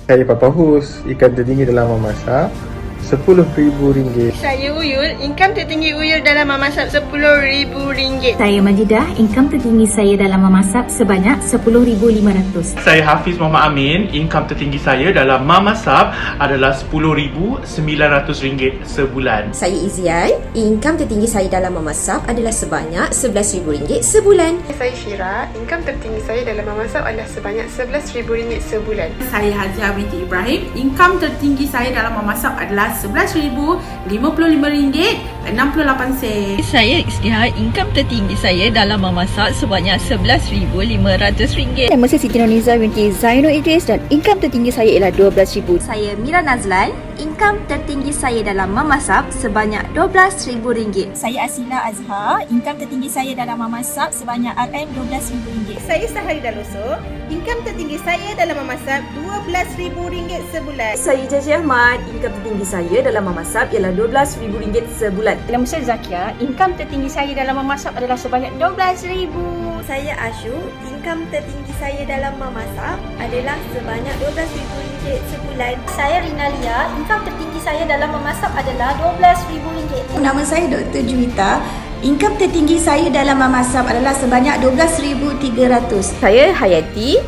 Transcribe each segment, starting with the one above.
Saya Papa Hus, ikan tertinggi dalam memasak RM10,000. Saya Uyul, income tertinggi Uyul dalam memasak RM10,000. Saya Majidah, income tertinggi saya dalam memasak sebanyak RM10,500. Saya Hafiz Muhammad Amin, income tertinggi saya dalam memasak adalah RM10,900 sebulan. Saya Izian, income tertinggi saya dalam memasak adalah sebanyak RM11,000 sebulan. Saya Syira, income tertinggi saya dalam memasak adalah sebanyak RM11,000 sebulan. Saya Hajia binti Ibrahim, income tertinggi saya dalam memasak adalah RM11,055.68. Saya Istiha, income tertinggi saya dalam memasak sebanyak RM11,500. Nama saya Siti Noniza binti Zainul Idris dan income tertinggi saya ialah RM12,000. Saya Mira Nazlan, income tertinggi saya dalam memasak sebanyak RM12,000. Saya Asila Azhar, income tertinggi saya dalam memasak sebanyak RM12,000. Saya Sahari Daloso, income tertinggi saya dalam memasak RM12,000 sebulan. Saya Jaji Ahmad, income tertinggi saya dalam memasak ialah RM12,000 sebulan. Nama saya Zakia, income tertinggi saya dalam memasak adalah sebanyak RM12,000. Saya Ashu, income tertinggi saya dalam memasak adalah sebanyak RM12,000 sebulan. Saya Rinalia, income tertinggi saya dalam memasak adalah RM12,000. Nama saya Dr. Juwita, income tertinggi saya dalam memasak adalah sebanyak RM12,300. Saya Hayati,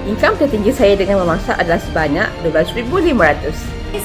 income tertinggi saya dengan memasak adalah sebanyak RM12,500.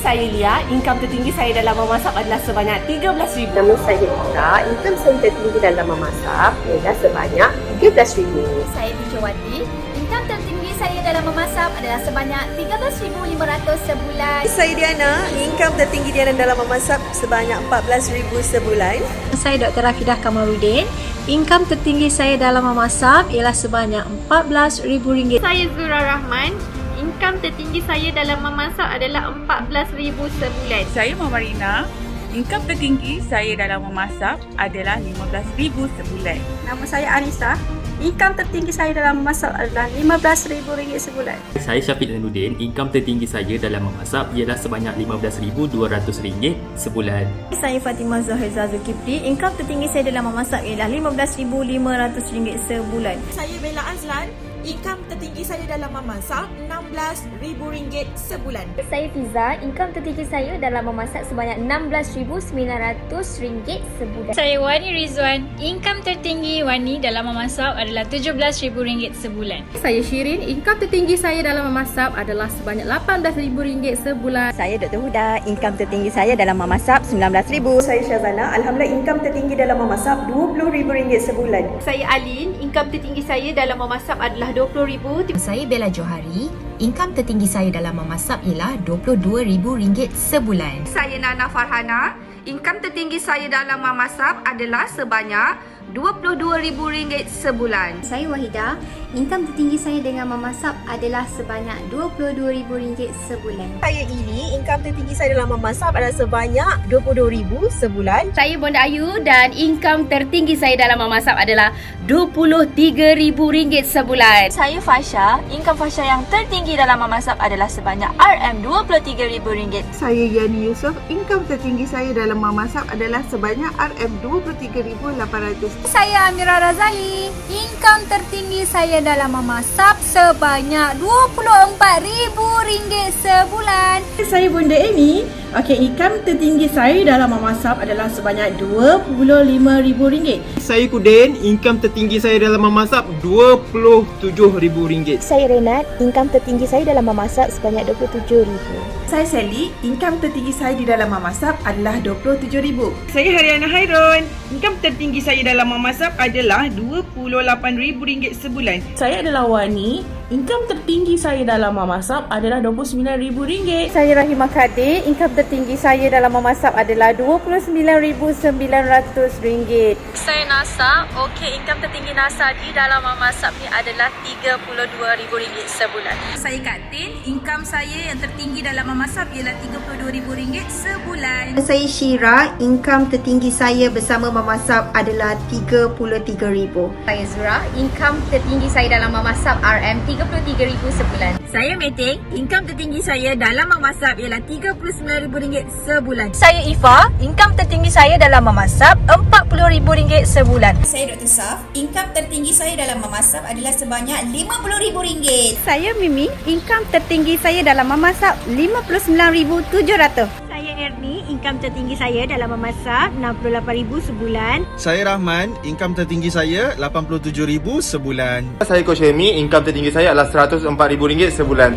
Saya Lia, income tertinggi saya dalam memasak adalah sebanyak RM13,000. Nama saya Ika, income saya tertinggi dalam memasak adalah sebanyak RM13,000. Saya Dijawati, income tertinggi saya dalam memasak adalah sebanyak RM13,500 sebulan. Saya Diana, income tertinggi Diana dalam memasak sebanyak RM14,000 sebulan. Saya Dr. Rafidah Kamaluddin, income tertinggi saya dalam memasak ialah sebanyak RM14,000. Saya Zura Rahman, income tertinggi saya dalam memasak adalah RM14,000 sebulan. Saya Mamarina, income tertinggi saya dalam memasak adalah RM15,000 sebulan. Nama saya Anissa, income tertinggi saya dalam memasak adalah RM15,000 sebulan. Saya Syafiq Zainuddin, income tertinggi saya dalam memasak ialah sebanyak RM15,200 sebulan. Saya Fatimah Zahir Zulkifli, income tertinggi saya dalam memasak ialah RM15,500 sebulan. Saya Bella Azlan, income tertinggi saya dalam memasak RM16,000 sebulan. Saya Fiza, income tertinggi saya dalam memasak sebanyak RM16,900 sebulan. Saya Wani Rizwan, income tertinggi Wani dalam memasak adalah RM17,000 sebulan. Saya Shirin, income tertinggi saya dalam memasak adalah sebanyak RM18,000 sebulan. Saya Dr. Huda, income tertinggi saya dalam memasak RM19,000. Saya Syazana, alhamdulillah income tertinggi dalam memasak RM20,000 sebulan. Saya Alin, income tertinggi saya dalam memasak adalah RM20,000. Saya Bella Johari, income tertinggi saya dalam memasak ialah RM22,000 sebulan. Saya Nana Farhana, income tertinggi saya dalam memasak adalah sebanyak RM22,000 sebulan. Saya Wahida, income tertinggi saya dengan memasak adalah sebanyak RM22,000 sebulan. Saya Ili, income tertinggi saya dalam memasak adalah sebanyak RM22,000 sebulan. Saya Bonda Ayu dan income tertinggi saya dalam memasak adalah RM23,000 sebulan. Saya Fasha, income Fasha yang tertinggi dalam memasak adalah sebanyak RM23,000. Saya Yani Yusof, income tertinggi saya dalam memasak adalah sebanyak RM23,800. Saya Amira Razali, income tertinggi saya dalam memasak sebanyak RM24,000 sebulan. Saya Bunda Amy, income tertinggi saya dalam memasak adalah sebanyak RM25,000. Saya Kudin, income tertinggi saya dalam memasak RM27,000. Saya Renat, income tertinggi saya dalam memasak sebanyak RM27,000. Saya Sally, income tertinggi saya di dalam memasak adalah RM27,000. Saya Haryana Hairun, income tertinggi saya dalam memasak adalah RM28,000 sebulan. Saya adalah Wani, income tertinggi saya dalam memasak adalah RM29,000. Saya Rahimah Kadir, income tertinggi saya dalam memasak adalah RM29,900. Saya Nasa, income tertinggi Nasa di dalam memasak ni adalah RM32,000 sebulan. Saya Katin, income saya yang tertinggi dalam memasak ialah RM32,000 sebulan. Saya Syira, income tertinggi saya bersama memasak adalah RM33,000. Saya Zura, income tertinggi saya dalam memasak RM3 RM33,000 sebulan. Saya Meting, income tertinggi saya dalam memasak ialah RM39,000 sebulan. Saya Ifa, income tertinggi saya dalam memasak RM40,000 sebulan. Saya Dr. Saf, income tertinggi saya dalam memasak adalah sebanyak RM50,000. Saya Mimi, income tertinggi saya dalam memasak RM59,700. Saya Ernie, income tertinggi saya dalam memasak RM68,000 sebulan. Saya Rahman, income tertinggi saya RM87,000 sebulan. Saya Coach Hemi, income tertinggi saya adalah RM104,000 sebulan.